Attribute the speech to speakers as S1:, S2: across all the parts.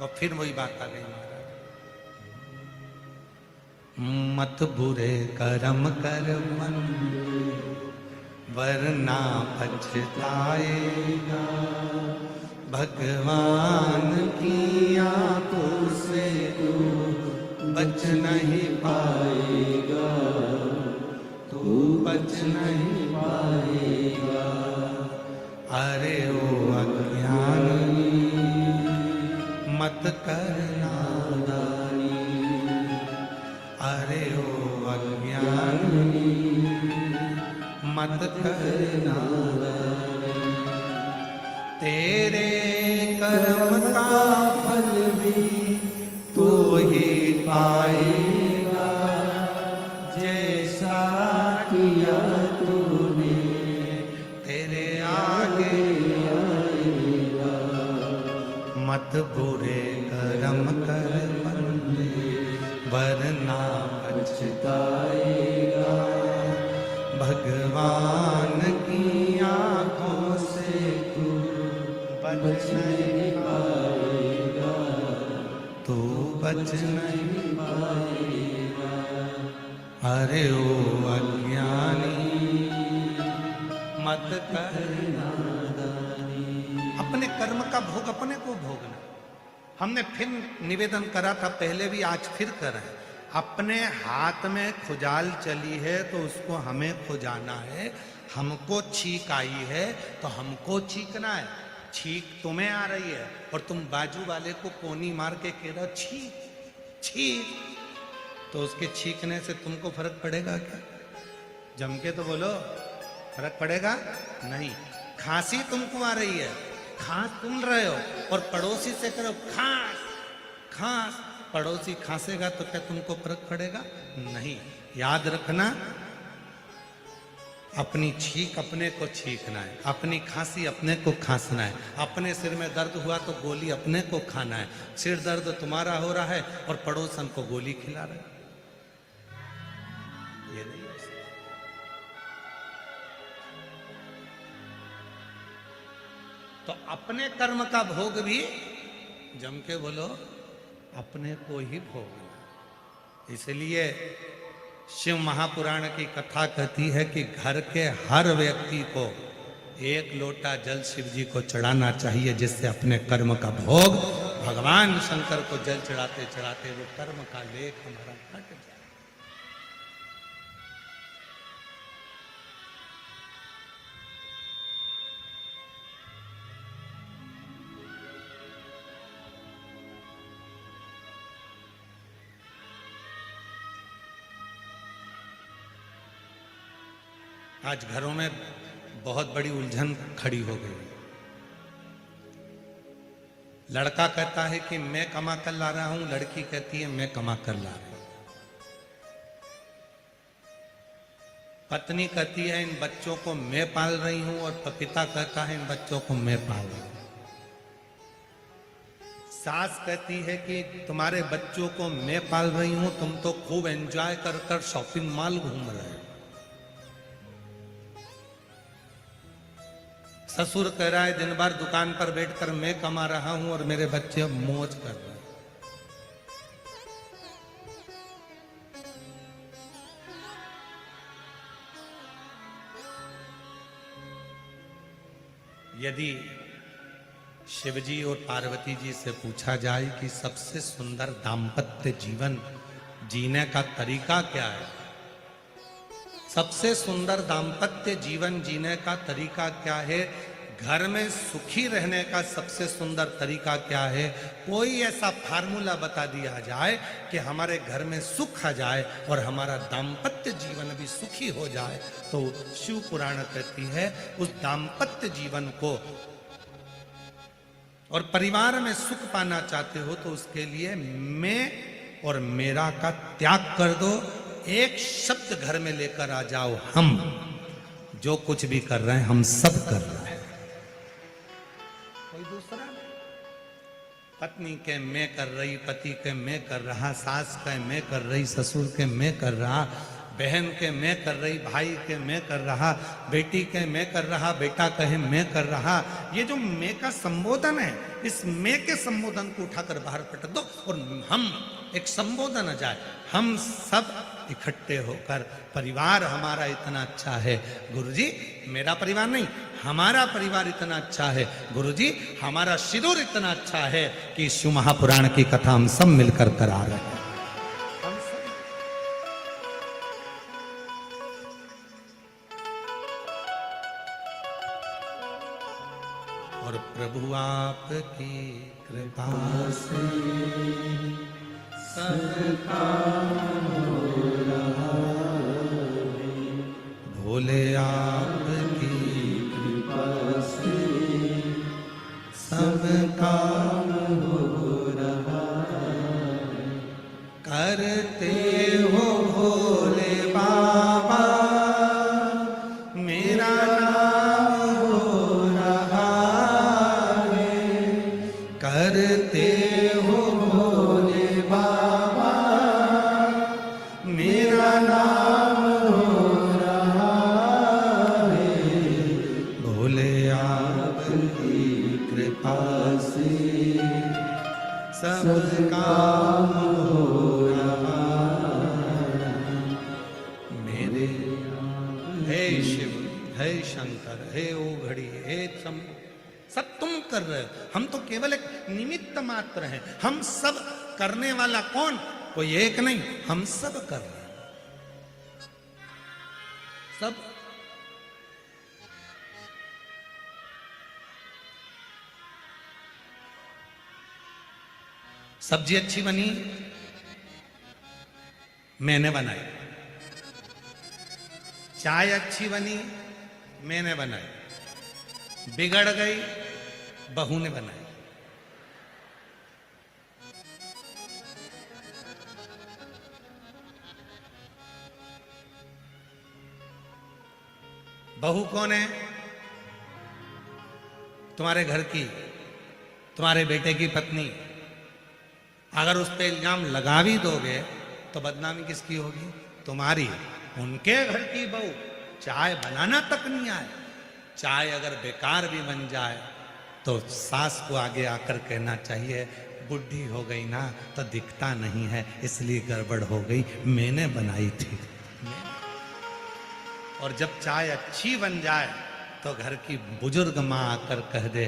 S1: और फिर वही बात आ गई महाराज, मत बुरे कर्म कर मन वरना पछताएगा, भगवान की आंखों से तू बच नहीं पाएगा, तू बच नहीं पाएगा। अरे ओ अज्ञानी मत कर नादानी, अरे ओ अज्ञानी मत कर नादानी, तेरे कर्म का फल भी तू ही पाएगा, जैसा किया तूने तेरे आगे आएगा। मत बुरे कर्म कर बंदे वरना पछताएगा, भगवान की आंखों से तू बच नहीं पाएगा, तू बच नहीं पाएगा। अरे ओ अज्ञानी मत कर नादानी। अपने कर्म का भोग अपने को भोगना। हमने फिर निवेदन करा था पहले भी, आज फिर करें। अपने हाथ में खुजाल चली है तो उसको हमें खुजाना है। हमको छींक आई है तो हमको छींकना है। छींक तुम्हें आ रही है और तुम बाजू वाले को कोनी मार के कह रहे हो छींक छींक, तो उसके छींकने से तुमको फर्क पड़ेगा क्या? जम के तो बोलो, फर्क पड़ेगा नहीं। खांसी तुमको आ रही है, खांस तुम रहे हो और पड़ोसी से करो खांस खांस, पड़ोसी खांसेगा तो क्या तुमको फर्क पड़ेगा? नहीं। याद रखना, अपनी छींक अपने को छींकना है, अपनी खांसी अपने को खांसना है, अपने सिर में दर्द हुआ तो गोली अपने को खाना है। सिर दर्द तुम्हारा हो रहा है और पड़ोसन को गोली खिला रहे, ये नहीं है। तो अपने कर्म का भोग भी जम के बोलो अपने को ही भोगना। इसलिए शिव महापुराण की कथा कहती है कि घर के हर व्यक्ति को एक लोटा जल शिव जी को चढ़ाना चाहिए, जिससे अपने कर्म का भोग भगवान शंकर को जल चढ़ाते चढ़ाते वो कर्म का लेख हमारा हट जाए। आज घरों में बहुत बड़ी उलझन खड़ी हो गई। लड़का कहता है कि मैं कमा कर ला रहा हूं, लड़की कहती है मैं कमा कर ला रही हूं। पत्नी कहती है इन बच्चों को मैं पाल रही हूं, और पिता कहता है इन बच्चों को मैं पाल रही हूं। सास कहती है कि तुम्हारे बच्चों को मैं पाल रही हूं, तुम तो खूब एंजॉय कर कर शॉपिंग मॉल घूम रहे हो। ससुर कह रहा है दिन भर दुकान पर बैठकर मैं कमा रहा हूं और मेरे बच्चे मौज कर रहे हैं। यदि शिवजी और पार्वती जी से पूछा जाए कि सबसे सुंदर दाम्पत्य जीवन जीने का तरीका क्या है, सबसे सुंदर दाम्पत्य जीवन जीने का तरीका क्या है, घर में सुखी रहने का सबसे सुंदर तरीका क्या है, कोई ऐसा फार्मूला बता दिया जाए कि हमारे घर में सुख आ जाए और हमारा दाम्पत्य जीवन भी सुखी हो जाए, तो शिव पुराण कहती है उस दाम्पत्य जीवन को और परिवार में सुख पाना चाहते हो तो उसके लिए मैं और मेरा का त्याग कर दो। एक शब्द घर में लेकर आ जाओ, हम जो कुछ भी कर रहे हैं हम सब कर रहे हैं, कोई दूसरा नहीं। पत्नी के मैं कर रही, पति के मैं कर रहा, सास के मैं कर रही, ससुर के मैं कर रहा, बहन के मैं कर रही, भाई के मैं कर रहा, बेटी के मैं कर रहा, बेटा कहे मैं कर रहा। ये जो मैं का संबोधन है, इस मैं के संबोधन को उठाकर बाहर पटक दो और हम एक संबोधन आ जाए, हम सब इकट्ठे होकर, परिवार हमारा इतना अच्छा है गुरुजी, मेरा परिवार नहीं, हमारा परिवार इतना अच्छा है गुरुजी, हमारा सिंदूर इतना अच्छा है कि शिव महापुराण की कथा हम सब मिलकर करा रहे हैं। और प्रभु आपकी कृपा से सबका हो रहा है, भोले आपकी कृपा से सबका हो रहा है, करते हो भोले बाबा मेरा नाम हो रहा है, करते हो भोले बाबा मेरा नाम हो रहा है, भोले आपकी कृपा से सब काम हो रहा है मेरे। हे शिव, हे शंकर, हे ओघड़ी, हे सब तुम कर रहे हो, हम तो केवल एक निमित्त मात्र हैं। हम सब करने वाला कौन? कोई एक नहीं, हम सब कर रहे हैं, सब। सब्जी अच्छी बनी, मैंने बनाई। चाय अच्छी बनी, मैंने बनाई। बिगड़ गई, बहू ने बनाई। बहू कौन है? तुम्हारे घर की, तुम्हारे बेटे की पत्नी। अगर उस पर इल्जाम लगा भी दोगे तो बदनामी किसकी होगी? तुम्हारी। उनके घर की बहू चाय बनाना तक नहीं आए, चाय अगर बेकार भी बन जाए तो सास को आगे आकर कहना चाहिए, बुढ़ी हो गई ना तो दिखता नहीं है, इसलिए गड़बड़ हो गई, मैंने बनाई थी। और जब चाय अच्छी बन जाए तो घर की बुजुर्ग माँ आकर कह दे,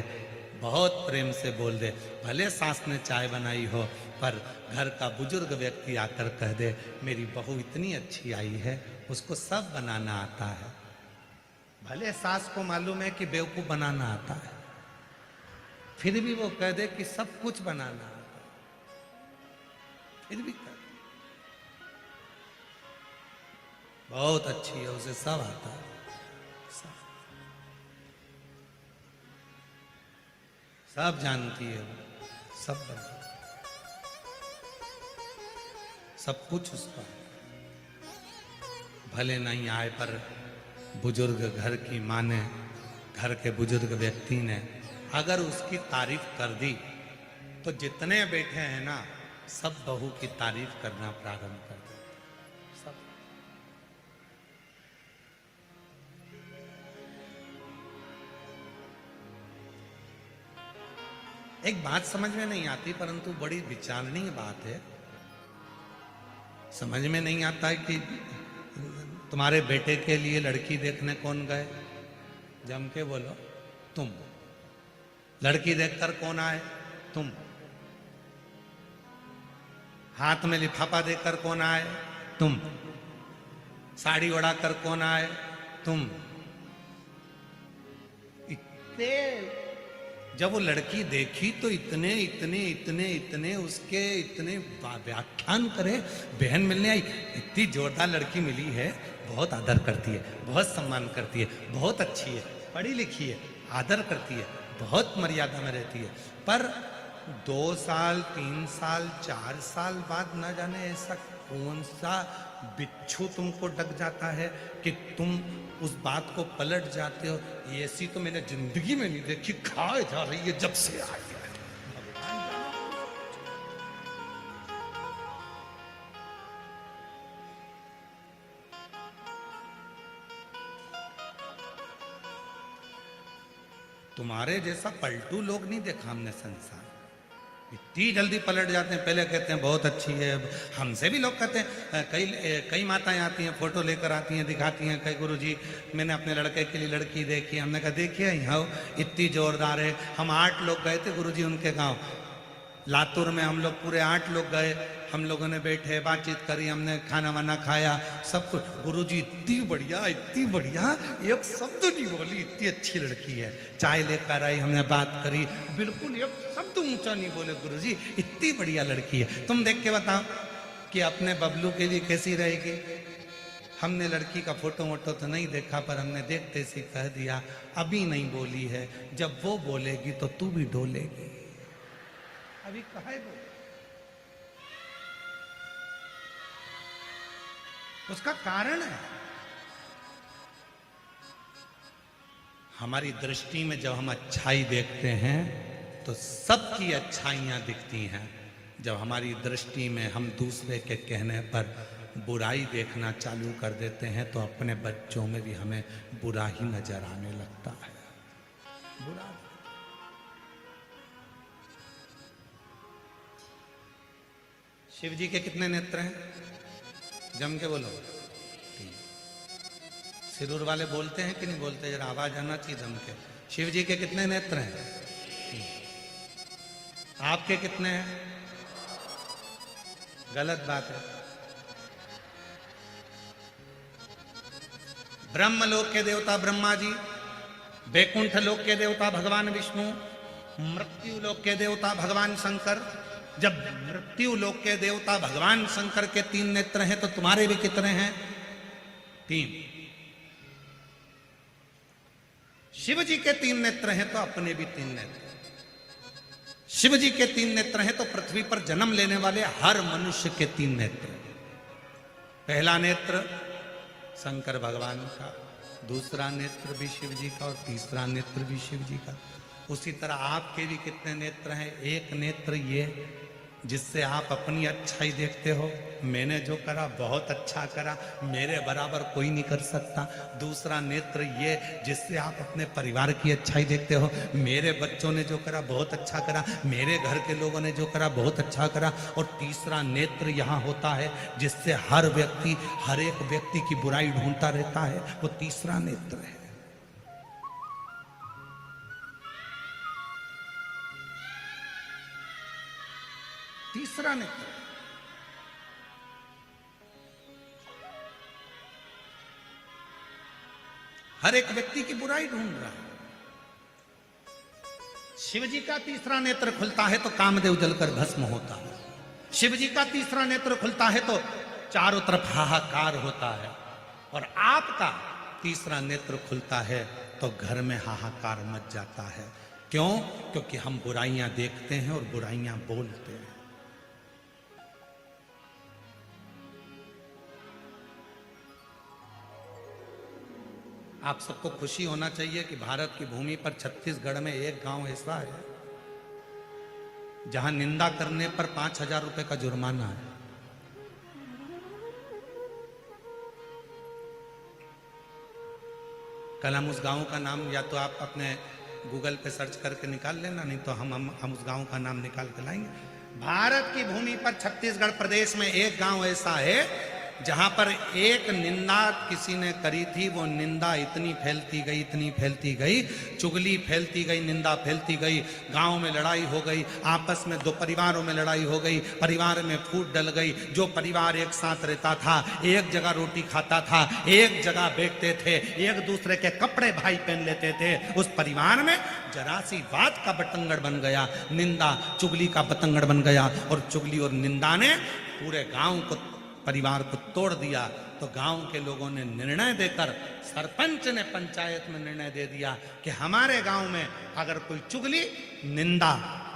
S1: बहुत प्रेम से बोल दे, भले सास ने चाय बनाई हो पर घर का बुजुर्ग व्यक्ति आकर कह दे, मेरी बहू इतनी अच्छी आई है, उसको सब बनाना आता है। भले सास को मालूम है कि बेवकूफ बनाना आता है, फिर भी वो कह दे कि सब कुछ बनाना आता है, फिर भी कह बहुत अच्छी है, उसे सब आता है, सब जानती है, सब बनती, सब कुछ उसका। भले नहीं आए पर बुजुर्ग घर की माँ ने, घर के बुजुर्ग व्यक्ति ने अगर उसकी तारीफ कर दी तो जितने बैठे हैं ना, सब बहू की तारीफ करना प्रारंभ कर देते, सब। एक बात समझ में नहीं आती परंतु बड़ी विचारणीय बात है। समझ में नहीं आता है कि तुम्हारे बेटे के लिए लड़की देखने कौन गए? जम के बोलो, तुम। लड़की देखकर कौन आए? तुम। हाथ में लिफाफा देकर कौन आए? तुम। साड़ी ओढ़ाकर कौन आए? तुम। इतने जब वो लड़की देखी तो इतने इतने इतने इतने उसके इतने व्याख्यान करे। बहन मिलने आई, इतनी जोरदार लड़की मिली है, बहुत आदर करती है, बहुत सम्मान करती है, बहुत अच्छी है, पढ़ी लिखी है, आदर करती है, बहुत मर्यादा में रहती है। पर 2 साल 3 साल 4 साल बाद न जाने ऐसा कौन सा बिच्छू तुमको डक जाता है कि तुम उस बात को पलट जाते हो। ऐसी तो मैंने जिंदगी में नहीं देखी, खाए जा रही है जब से आई है। तुम्हारे जैसा पलटू लोग नहीं देखा हमने संसार। इतनी जल्दी पलट जाते हैं, पहले कहते हैं बहुत अच्छी है, हमसे भी लोग कहते हैं, कई माताएं आती हैं फोटो लेकर आती हैं, दिखाती हैं, कई गुरुजी मैंने अपने लड़के के लिए लड़की देखी। हमने कहा देखिए यहाँ इतनी जोरदार है। हम 8 लोग गए थे गुरुजी उनके गांव लातूर में, हम लोग पूरे 8 लोग गए, हम लोगों ने बैठे बातचीत करी, हमने खाना वाना खाया सब कुछ। गुरुजी इतनी बढ़िया एक शब्द नहीं बोली, इतनी अच्छी लड़की है। चाय लेकर आई, हमने बात करी, बिल्कुल एक शब्द ऊंचा नहीं बोले गुरुजी, इतनी बढ़िया लड़की है। तुम देख के बताओ कि अपने बबलू के लिए कैसी रहेगी। हमने लड़की का फोटो वोटो तो नहीं देखा, पर हमने देखते से कह दिया अभी नहीं बोली है, जब वो बोलेगी तो तू भी डोलेगी। अभी कहा है वो, उसका कारण है हमारी दृष्टि में जब हम अच्छाई देखते हैं तो सबकी अच्छाइयां दिखती हैं। जब हमारी दृष्टि में हम दूसरे के कहने पर बुराई देखना चालू कर देते हैं तो अपने बच्चों में भी हमें बुरा ही नजर आने लगता है। बुरा। शिव जी के कितने नेत्र हैं? जम के बोलो। सिरूर वाले बोलते हैं कि नहीं बोलते? जरा आवाज आना चाहिए जम के। शिव जी के कितने नेत्र हैं? आपके कितने हैं? गलत बात है। ब्रह्मलोक के देवता ब्रह्मा जी, बैकुंठ लोक के देवता भगवान विष्णु, मृत्यु लोक के देवता भगवान शंकर। जब मृत्यु लोक के देवता भगवान शंकर के 3 नेत्र हैं तो तुम्हारे भी कितने हैं? 3। शिव जी के 3 नेत्र हैं तो अपने भी 3 नेत्र। शिव जी के 3 नेत्र हैं तो पृथ्वी पर जन्म लेने वाले हर मनुष्य के 3 नेत्र। पहला नेत्र शंकर भगवान का, दूसरा नेत्र भी शिव जी का और तीसरा नेत्र भी शिव जी का। उसी तरह आपके भी कितने नेत्र हैं? एक नेत्र ये जिससे आप अपनी अच्छाई देखते हो, मैंने जो करा बहुत अच्छा करा, मेरे बराबर कोई नहीं कर सकता। दूसरा नेत्र ये जिससे आप अपने परिवार की अच्छाई देखते हो, मेरे बच्चों ने जो करा बहुत अच्छा करा, मेरे घर के लोगों ने जो करा बहुत अच्छा करा। और तीसरा नेत्र यहाँ होता है जिससे हर एक व्यक्ति की बुराई ढूंढता रहता है, वो तीसरा नेत्र है। तीसरा नेत्र। हर एक व्यक्ति की बुराई ढूंढ रहा है। शिव जी का तीसरा नेत्र खुलता है तो कामदेव जलकर भस्म होता है। शिव जी का तीसरा नेत्र खुलता है तो चारों तरफ हाहाकार होता है। और आपका तीसरा नेत्र खुलता है तो घर में हाहाकार मच जाता है। क्यों? क्योंकि हम बुराइयां देखते हैं और बुराइयां बोलते हैं। आप सबको खुशी होना चाहिए कि भारत की भूमि पर छत्तीसगढ़ में एक गांव ऐसा है जहां निंदा करने पर 5,000 रुपए का जुर्माना है। कल हम उस गांव का नाम या तो आप अपने गूगल पे सर्च करके निकाल लेना, नहीं तो हम उस गांव का नाम निकाल के लाएंगे। भारत की भूमि पर छत्तीसगढ़ प्रदेश में एक गांव ऐसा है जहां पर एक निंदा किसी ने करी थी। वो निंदा इतनी फैलती गई, चुगली फैलती गई, निंदा फैलती गई। गांव में लड़ाई हो गई, आपस में 2 परिवारों में लड़ाई हो गई, परिवार में फूट डल गई। जो परिवार एक साथ रहता था, एक जगह रोटी खाता था, एक जगह बैठते थे, एक दूसरे के कपड़े भाई पहन लेते थे, उस परिवार में जरा सी बात का बतंगड़ बन गया, निंदा चुगली का बतंगड़ बन गया। और चुगली और निंदा ने पूरे गांव को, परिवार को तोड़ दिया। तो गांव के लोगों ने निर्णय देकर, सरपंच ने पंचायत में निर्णय दे दिया कि हमारे गांव में अगर कोई चुगली निंदा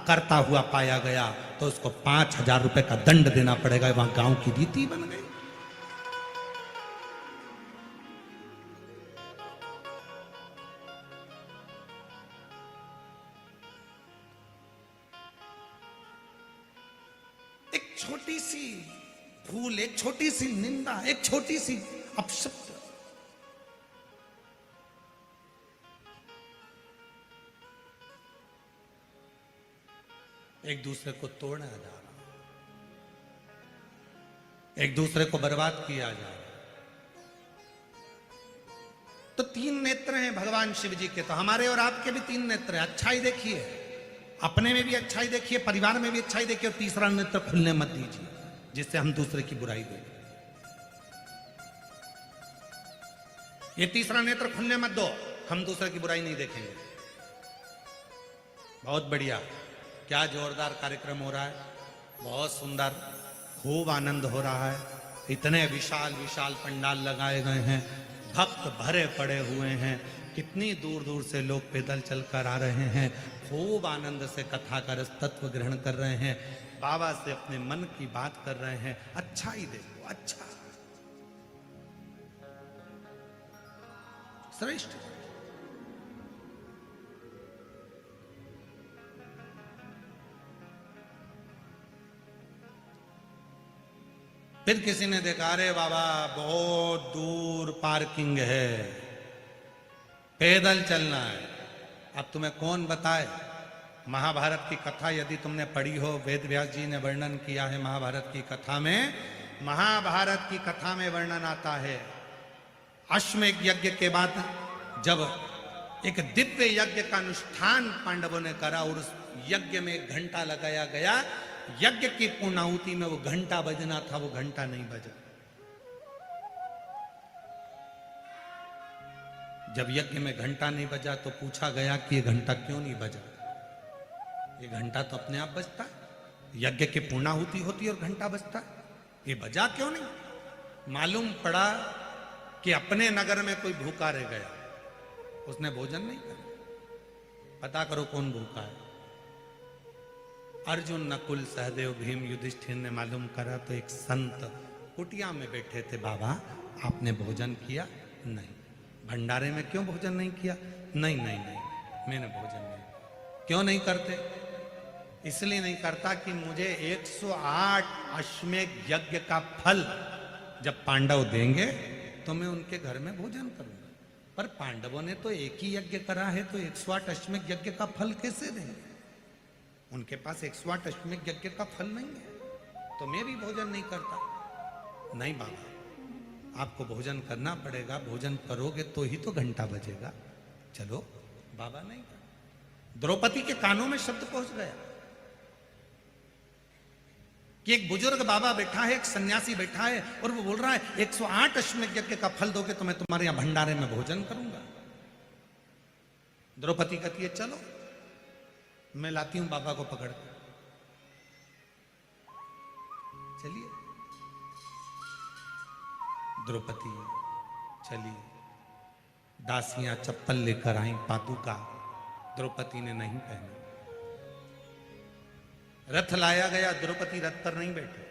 S1: करता हुआ पाया गया तो उसको 5,000 रुपए का दंड देना पड़ेगा। वहां गांव की रीति बन गई। एक छोटी सी भूल, एक छोटी सी निंदा, एक छोटी सी अपशब्द एक दूसरे को तोड़ा जा रहा, एक दूसरे को बर्बाद किया जा रहा। तो तीन नेत्र हैं भगवान शिव जी के, तो हमारे और आपके भी तीन नेत्र हैं। अच्छाई देखिए, अपने में भी अच्छाई देखिए, परिवार में भी अच्छाई देखिए, और तीसरा नेत्र खुलने मत दीजिए जिससे हम दूसरे की बुराई देखें। ये तीसरा नेत्र खुलने मत दो, हम दूसरे की बुराई नहीं देखेंगे। बहुत बढ़िया, क्या जोरदार कार्यक्रम हो रहा है, बहुत सुंदर, खूब आनंद हो रहा है। इतने विशाल विशाल पंडाल लगाए गए हैं, भक्त भरे पड़े हुए हैं, कितनी दूर दूर से लोग पैदल चलकर आ रहे हैं, खूब आनंद से कथा का रस तत्व ग्रहण कर रहे हैं, बाबा से अपने मन की बात कर रहे हैं। अच्छा ही देखो, अच्छा श्रेष्ठ। फिर किसी ने देखा, अरे बाबा बहुत दूर पार्किंग है, पैदल चलना है। अब तुम्हें कौन बताए, महाभारत की कथा यदि तुमने पढ़ी हो, वेद व्यास जी ने वर्णन किया है महाभारत की कथा में। महाभारत की कथा में वर्णन आता है, अश्वमेध यज्ञ के बाद जब एक दिव्य यज्ञ का अनुष्ठान पांडवों ने करा और उस यज्ञ में एक घंटा लगाया गया, यज्ञ की पूर्णाहुति में वो घंटा बजना था, वो घंटा नहीं बजा। जब यज्ञ में घंटा नहीं बजा तो पूछा गया कि ये घंटा क्यों नहीं बजा। ये घंटा तो अपने आप बजता है, यज्ञ की पूर्णाहुति होती है और घंटा बजता है, ये बजा क्यों नहीं। मालूम पड़ा कि अपने नगर में कोई भूखा रह गया, उसने भोजन नहीं किया। पता करो कौन भूखा है। अर्जुन, नकुल, सहदेव, भीम, युधिष्ठिर ने मालूम करा तो एक संत कुटिया में बैठे थे। बाबा आपने भोजन किया? नहीं। भंडारे में क्यों भोजन नहीं किया? नहीं नहीं नहीं, मैंने भोजन नहीं। क्यों नहीं करते? इसलिए नहीं करता कि मुझे 108 अश्वमेध यज्ञ का फल जब पांडव देंगे तो मैं उनके घर में भोजन करूंगा। पर पांडवों ने तो एक ही यज्ञ करा है, तो 108 अश्वमेध यज्ञ का फल कैसे देंगे? उनके पास 108 अश्वमेध यज्ञ का फल नहीं है, तो मैं भी भोजन नहीं करता। नहीं बाबा, आपको भोजन करना पड़ेगा, भोजन करोगे तो ही तो घंटा बजेगा। चलो, बाबा नहीं। द्रौपदी के कानों में शब्द पहुंच गया कि एक बुजुर्ग बाबा बैठा है, एक सन्यासी बैठा है, और वो बोल रहा है 108 अश्वमेध यज्ञ का फल दोगे तो मैं तुम्हारे यहां भंडारे में भोजन करूंगा। द्रौपदी कहती है चलो, मैं लाती हूं बाबा को पकड़ कर। चलिए, द्रौपदी चली, दासियां चप्पल लेकर आई, पादुका द्रौपदी ने नहीं पहनी। रथ लाया गया, द्रौपदी रथ पर नहीं बैठे,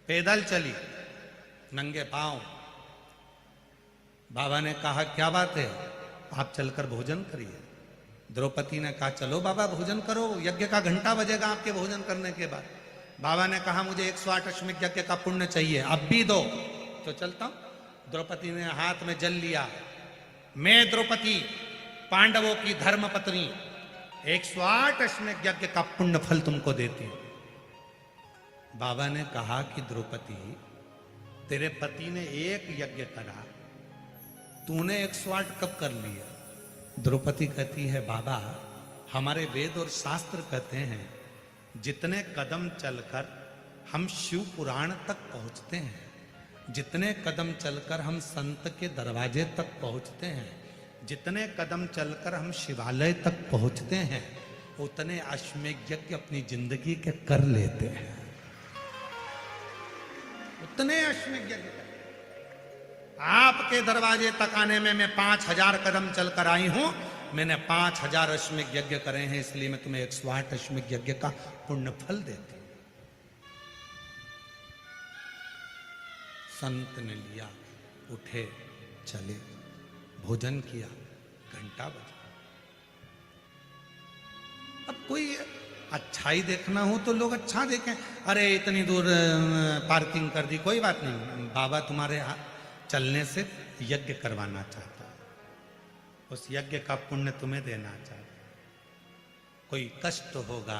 S1: पैदल चली नंगे पांव। बाबा ने कहा क्या बात है, आप चलकर भोजन करिए। द्रौपदी ने कहा चलो बाबा भोजन करो, यज्ञ का घंटा बजेगा आपके भोजन करने के बाद। बाबा ने कहा मुझे 108 अश्वमेध यज्ञ का पुण्य चाहिए, अब भी दो तो चलता हूं। द्रौपदी ने हाथ में जल लिया, मैं द्रौपदी पांडवों की धर्म पत्नी 108 अश्वमेध यज्ञ का पुण्य फल तुमको देती हूं। बाबा ने कहा कि द्रौपदी, तेरे पति ने एक यज्ञ करा, तूने 108 कब कर लिया? द्रौपदी कहती है बाबा, हमारे वेद और शास्त्र कहते हैं जितने कदम चलकर हम शिव पुराण तक पहुंचते हैं, जितने कदम चलकर हम संत के दरवाजे तक पहुंचते हैं, जितने कदम चलकर हम शिवालय तक पहुंचते हैं, उतने अश्वमेध यज्ञ अपनी जिंदगी के कर लेते हैं। उतने अश्वमेध यज्ञ आपके दरवाजे तक आने में मैं 5000 कदम चलकर आई हूं, मैंने 5000 अश्वमेध यज्ञ करे हैं, इसलिए मैं तुम्हें 108 अश्वमेध यज्ञ का पुण्य फल देती हूं। संत ने लिया, उठे, चले, भोजन किया, घंटा बजा। अब कोई अच्छाई देखना हो तो लोग अच्छा देखें, अरे इतनी दूर पार्किंग कर दी, कोई बात नहीं, बाबा तुम्हारे चलने से यज्ञ करवाना चाहता है, उस यज्ञ का पुण्य तुम्हें देना चाहता है। कोई कष्ट होगा,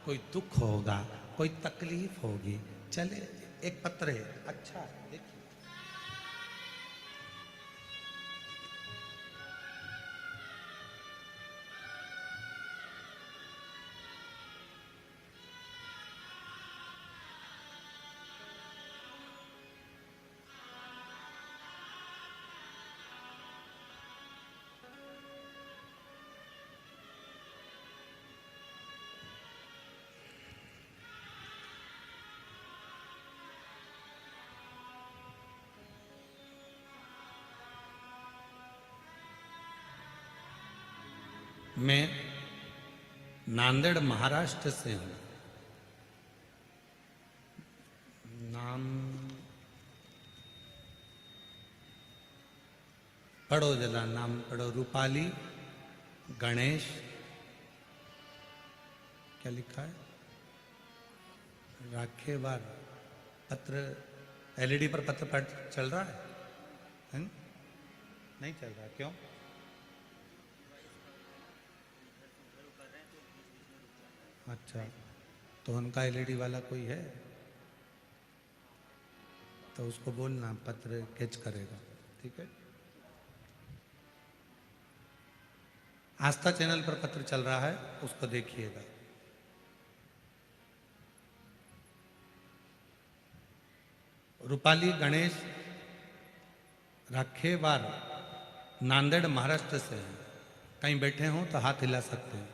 S1: कोई दुख होगा, कोई तकलीफ होगी। चले, एक पत्र है, अच्छा देखिए। मैं नांदेड़ महाराष्ट्र से हूँ। नाम पढ़ो जरा, नाम पढ़ो। रूपाली गणेश, क्या लिखा है? राखेवार। पत्र एलईडी पर पत्र पढ़ चल रहा है? नहीं चल रहा, क्यों? अच्छा, तो उनका एलईडी वाला कोई है तो उसको बोलना, पत्र कैच करेगा, ठीक है। आस्था चैनल पर पत्र चल रहा है, उसको देखिएगा। रूपाली गणेश राखेवार, नांदेड़ महाराष्ट्र से हैं। कहीं बैठे हों तो हाथ हिला सकते हैं।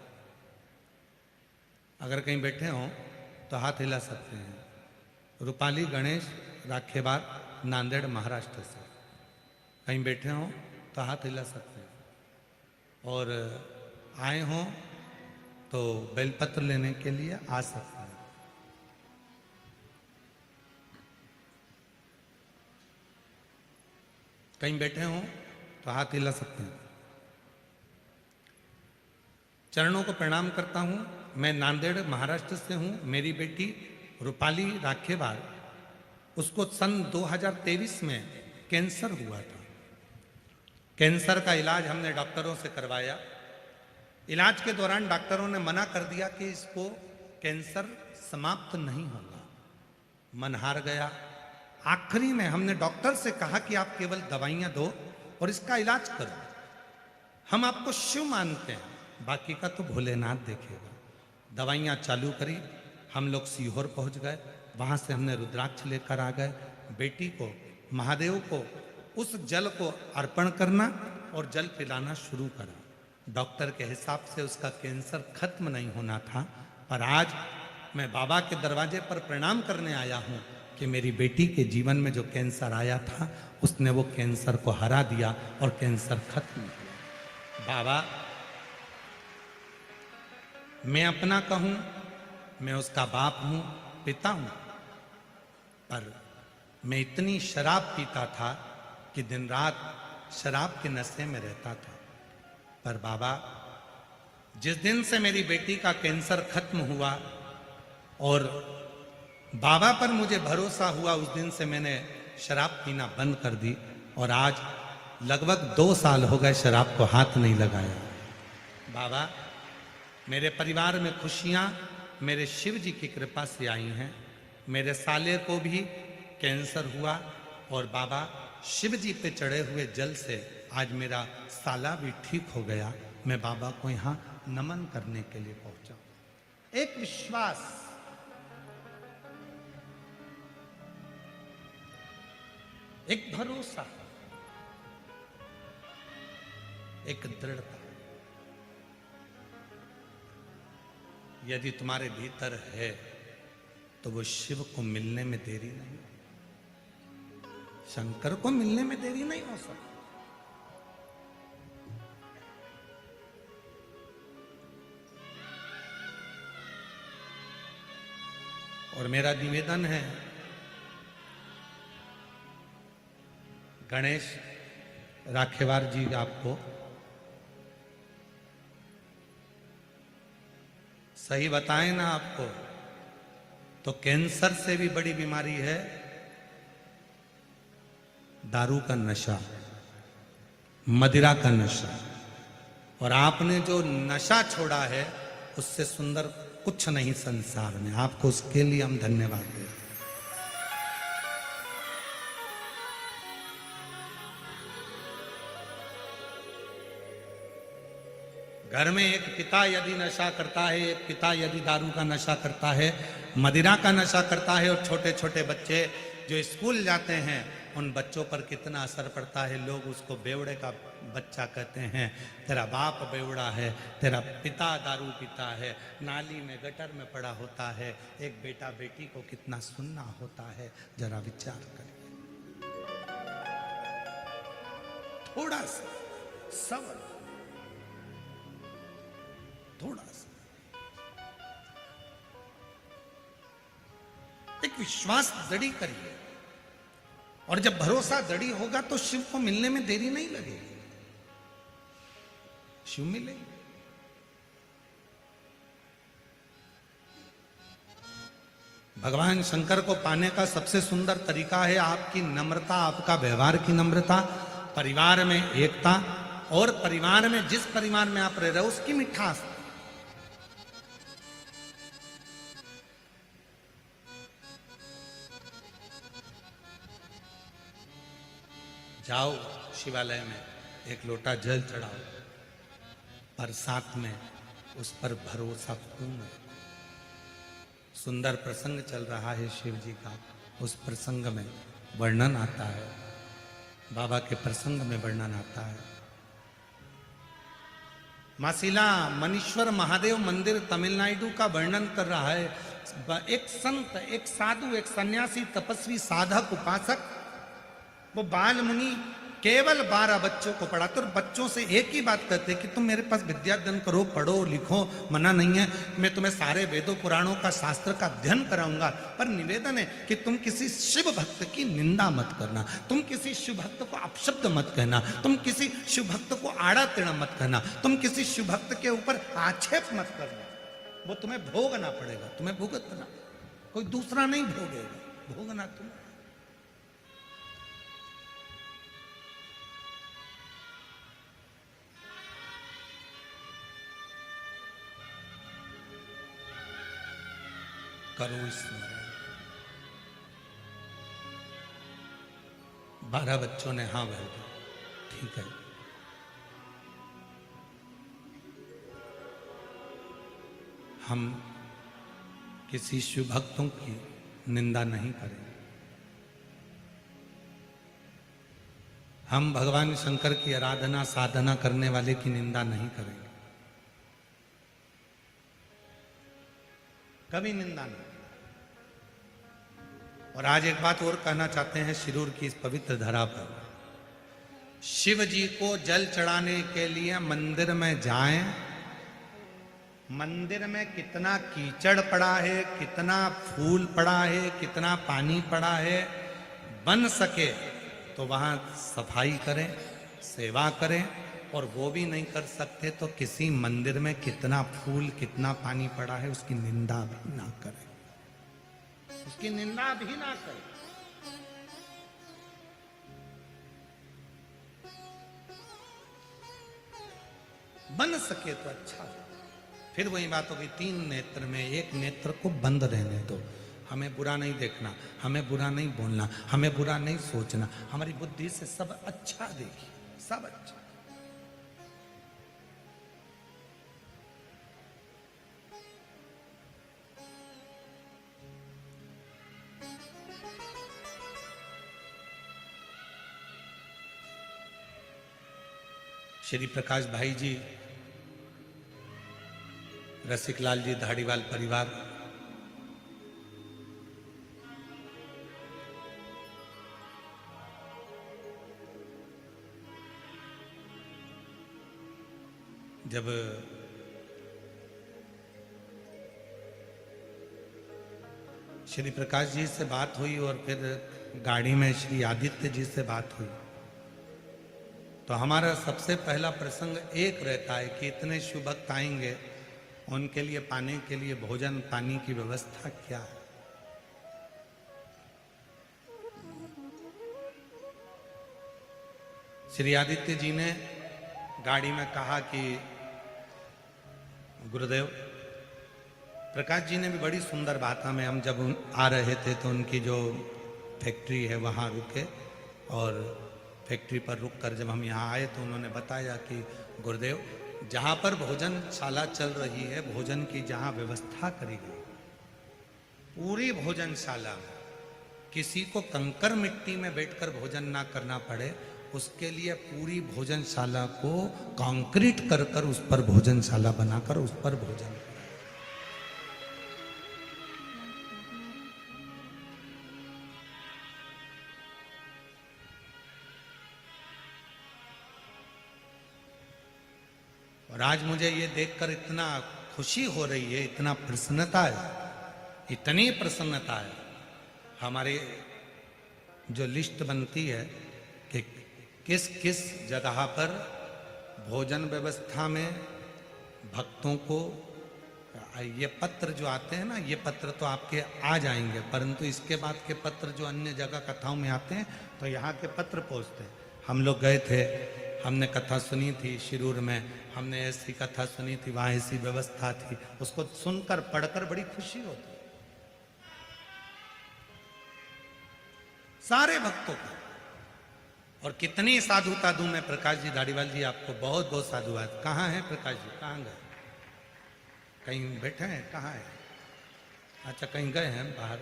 S1: अगर कहीं बैठे हों तो हाथ हिला सकते हैं। रूपाली गणेश राखेवार, नांदेड़ महाराष्ट्र से। कहीं बैठे हों तो हाथ हिला सकते हैं। और आए हों तो बेलपत्र लेने के लिए आ सकते हैं। कहीं बैठे हों तो हाथ हिला सकते हैं। चरणों को प्रणाम करता हूं। मैं नांदेड़ महाराष्ट्र से हूं। मेरी बेटी रूपाली राखेवार, उसको सन 2023 में कैंसर हुआ था। कैंसर का इलाज हमने डॉक्टरों से करवाया। इलाज के दौरान डॉक्टरों ने मना कर दिया कि इसको कैंसर समाप्त नहीं होगा। मन हार गया। आखिरी में हमने डॉक्टर से कहा कि आप केवल दवाइयां दो और इसका इलाज करो। हम आपको शिव मानते हैं, बाकी का तो भोलेनाथ देखेगा। दवाइयां चालू करी। हम लोग सीहोर पहुंच गए। वहां से हमने रुद्राक्ष लेकर आ गए। बेटी को, महादेव को उस जल को अर्पण करना और जल पिलाना शुरू करा। डॉक्टर के हिसाब से उसका कैंसर खत्म नहीं होना था, पर आज मैं बाबा के दरवाजे पर प्रणाम करने आया हूं कि मेरी बेटी के जीवन में जो कैंसर आया था, उसने वो कैंसर को हरा दिया और कैंसर खत्म किया। बाबा, मैं अपना कहूं, मैं उसका बाप हूं, पिता हूं, पर मैं इतनी शराब पीता था कि दिन रात शराब के नशे में रहता था। पर बाबा, जिस दिन से मेरी बेटी का कैंसर खत्म हुआ और बाबा पर मुझे भरोसा हुआ, उस दिन से मैंने शराब पीना बंद कर दी और आज लगभग 2 साल हो गए शराब को हाथ नहीं लगाया। बाबा, मेरे परिवार में खुशियां मेरे शिव जी की कृपा से आई हैं। मेरे साले को भी कैंसर हुआ और बाबा शिव जी पे चढ़े हुए जल से आज मेरा साला भी ठीक हो गया। मैं बाबा को यहाँ नमन करने के लिए पहुंचा। एक विश्वास, एक भरोसा, एक दृढ़ता। यदि तुम्हारे भीतर है तो वो शिव को मिलने में देरी नहीं, शंकर को मिलने में देरी नहीं हो सकती। और मेरा निवेदन है, गणेश राखेवार जी, आपको सही बताएं ना, आपको तो कैंसर से भी बड़ी बीमारी है दारू का नशा, मदिरा का नशा। और आपने जो नशा छोड़ा है, उससे सुंदर कुछ नहीं संसार में। आपको उसके लिए हम धन्यवाद दें। घर में एक पिता यदि नशा करता है, एक पिता यदि दारू का नशा करता है, मदिरा का नशा करता है, और छोटे छोटे बच्चे जो स्कूल जाते हैं उन बच्चों पर कितना असर पड़ता है। लोग उसको बेवड़े का बच्चा कहते हैं, तेरा बाप बेवड़ा है, तेरा पिता दारू पीता है, नाली में गटर में पड़ा होता है। एक बेटा बेटी को कितना सुनना होता है, जरा विचार करिए। थोड़ा सा सबर, थोड़ा सा एक विश्वास दृढ़ करिए, और जब भरोसा दृढ़ होगा तो शिव को मिलने में देरी नहीं लगेगी। शिव मिलेंगे। भगवान शंकर को पाने का सबसे सुंदर तरीका है आपकी नम्रता, आपका व्यवहार की नम्रता, परिवार में एकता, और परिवार में जिस परिवार में आप रह रहे हो उसकी मिठास। जाओ शिवालय में, एक लोटा जल चढ़ाओ, पर साथ में उस पर भरोसा पूर्ण। सुंदर प्रसंग चल रहा है शिव जी का, उस प्रसंग में वर्णन आता है, बाबा के प्रसंग में वर्णन आता है। मासिला मनीश्वर महादेव मंदिर तमिलनाडु का वर्णन कर रहा है। एक संत, एक साधु, एक सन्यासी, तपस्वी, साधक, उपासक, वो बाल मुनि केवल 12 बच्चों को पढ़ाते, और बच्चों से एक ही बात कहते कि तुम मेरे पास विद्याध्ययन करो, पढ़ो लिखो, मना नहीं है, मैं तुम्हें सारे वेदों पुराणों का शास्त्र का अध्ययन कराऊंगा, पर निवेदन है कि तुम किसी शिव भक्त की निंदा मत करना, तुम किसी शिव भक्त को अपशब्द मत कहना, तुम किसी शिव भक्त को आड़ा टेढ़ा मत कहना, तुम किसी शिव भक्त के ऊपर आक्षेप मत करना। वो तुम्हें भोगना पड़ेगा, तुम्हें भुगतना, कोई दूसरा नहीं भोगेगा, भोगना तुम्हें। करो स्मरण। 12 बच्चों ने हाँ भर दिया, ठीक है। हम किसी शिव भक्तों की निंदा नहीं करेंगे, हम भगवान शंकर की आराधना साधना करने वाले की निंदा नहीं करेंगे, कभी निंदा नहीं। और आज एक बात और कहना चाहते हैं शिरूर की इस पवित्र धरा पर, शिव जी को जल चढ़ाने के लिए मंदिर में जाएं, मंदिर में कितना कीचड़ पड़ा है, कितना फूल पड़ा है, कितना पानी पड़ा है, बन सके तो वहां सफाई करें, सेवा करें, और वो भी नहीं कर सकते तो किसी मंदिर में कितना फूल कितना पानी पड़ा है उसकी निंदा भी ना करें, उसकी निंदा भी ना करें। बन सके तो अच्छा। फिर वही बात होगी, 3 नेत्र में एक नेत्र को बंद रहने दो, हमें बुरा नहीं देखना, हमें बुरा नहीं बोलना, हमें बुरा नहीं सोचना, हमारी बुद्धि से सब अच्छा देखिए, सब अच्छा। श्री प्रकाश भाई जी, रसिकलाल जी, धाड़ीवाल परिवार, जब श्री प्रकाश जी से बात हुई और फिर गाड़ी में श्री आदित्य जी से बात हुई, तो हमारा सबसे पहला प्रसंग एक रहता है कि इतने शिव भक्त आएंगे, उनके लिए पाने के लिए भोजन पानी की व्यवस्था क्या है। श्री आदित्य जी ने गाड़ी में कहा कि गुरुदेव प्रकाश जी ने भी बड़ी सुंदर बात हमें, हम जब आ रहे थे तो उनकी जो फैक्ट्री है वहाँ रुके, और फैक्ट्री पर रुक कर जब हम यहाँ आए तो उन्होंने बताया कि गुरुदेव, जहाँ पर भोजनशाला चल रही है, भोजन की जहाँ व्यवस्था करी गई, पूरी भोजनशाला में किसी को कंकर मिट्टी में बैठकर भोजन ना करना पड़े, उसके लिए पूरी भोजनशाला को कंक्रीट कर कर उस पर भोजनशाला बनाकर उस पर भोजन। और आज मुझे ये देखकर इतना खुशी हो रही है, इतना प्रसन्नता है, इतनी प्रसन्नता है। हमारे जो लिस्ट बनती है कि किस किस जगह पर भोजन व्यवस्था में भक्तों को, ये पत्र जो आते हैं ना, ये पत्र तो आपके आ जाएंगे, परंतु इसके बाद के पत्र जो अन्य जगह कथाओं में आते हैं तो यहाँ के पत्र पहुँचते हैं। हम लोग गए थे, हमने कथा सुनी थी शिरूर में, हमने ऐसी कथा सुनी थी, वहाँ ऐसी व्यवस्था थी, उसको सुनकर पढ़कर बड़ी खुशी होती सारे भक्तों को। और कितनी साधुता दूं मैं प्रकाश जी धारीवाल जी, आपको बहुत बहुत साधुवाद। कहाँ है प्रकाश जी, कहाँ गए? कहीं बैठे हैं, कहाँ है? अच्छा, कहीं गए हैं बाहर,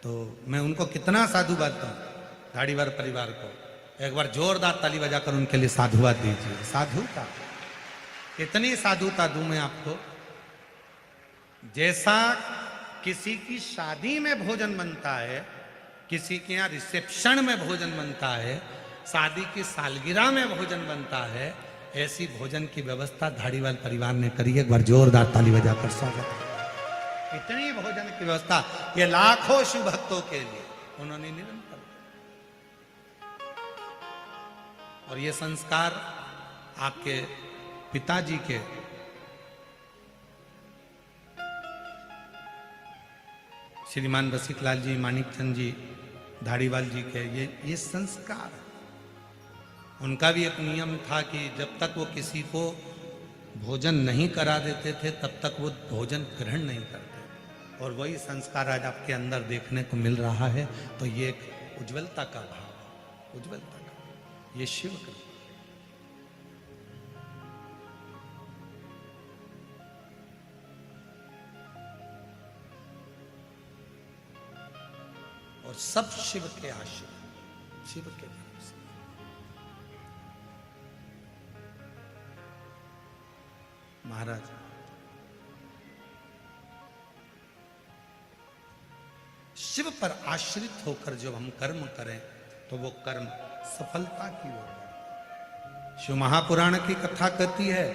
S1: तो मैं उनको कितना साधुवाद दूं धारीवाल परिवार को। एक बार जोरदार ताली बजाकर उनके लिए साधुवाद दीजिए। साधुता, कितनी साधुता दूं मैं आपको। जैसा किसी की शादी में भोजन बनता है, किसी के यहाँ रिसेप्शन में भोजन बनता है, शादी की सालगिरह में भोजन बनता है, ऐसी भोजन की व्यवस्था धारीवाल परिवार ने करी। एक बार जोरदार ताली बजाकर स्वागत। इतनी भोजन की व्यवस्था ये लाखों शिव भक्तों के लिए उन्होंने निरंतर। और ये संस्कार आपके पिताजी के, श्रीमान रसिकलाल जी, मानिकचंद जी धारीवाल जी के, ये संस्कार। उनका भी एक नियम था कि जब तक वो किसी को भोजन नहीं करा देते थे तब तक वो भोजन ग्रहण नहीं करते। और वही संस्कार आज आपके अंदर देखने को मिल रहा है। तो ये एक उज्ज्वलता का भाव है, उज्ज्वलता का, ये शिव का। और सब शिव के आश्रय, शिव के भरोसे। महाराज, शिव पर आश्रित होकर जब हम कर्म करें तो वो कर्म सफलता की ओर है। शिव महापुराण की कथा कहती है,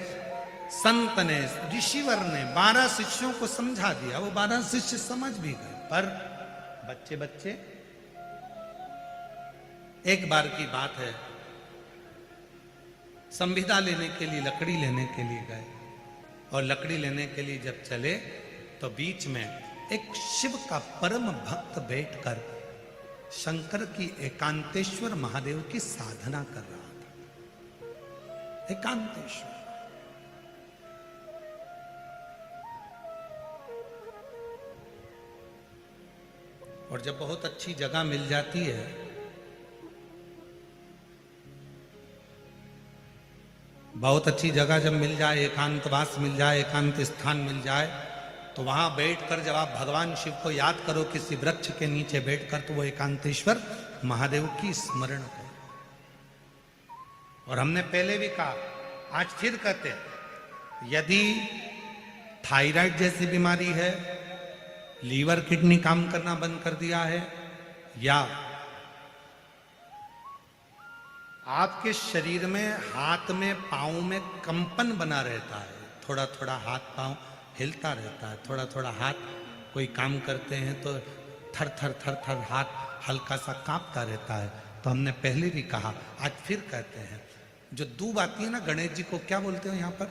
S1: संत ने, ऋषिवर ने 12 शिष्यों को समझा दिया, वो 12 शिष्य समझ भी गए, पर बच्चे एक बार की बात है, संविदा लेने के लिए, लकड़ी लेने के लिए गए, और लकड़ी लेने के लिए जब चले तो बीच में एक शिव का परम भक्त बैठकर शंकर की, एकांतेश्वर महादेव की साधना कर रहा था। एकांतेश्वर, और जब बहुत अच्छी जगह मिल जाती है, बहुत अच्छी जगह जब मिल जाए, एकांतवास मिल जाए, एकांत स्थान मिल जाए, तो वहां बैठकर जब आप भगवान शिव को याद करो किसी वृक्ष के नीचे बैठकर, तो वो एकांतेश्वर महादेव की स्मरण करो। और हमने पहले भी कहा, आज फिर कहते हैं, यदि थायराइड जैसी बीमारी है, लीवर किडनी काम करना बंद कर दिया है, या आपके शरीर में, हाथ में, पांव में कंपन बना रहता है, थोड़ा थोड़ा हाथ पांव हिलता रहता है, थोड़ा थोड़ा हाथ, कोई काम करते हैं तो थर थर थर थर हाथ हल्का सा कांपता रहता है, तो हमने पहले भी कहा, आज फिर कहते हैं, जो दूब आती है ना, गणेश जी को क्या बोलते हो यहाँ पर?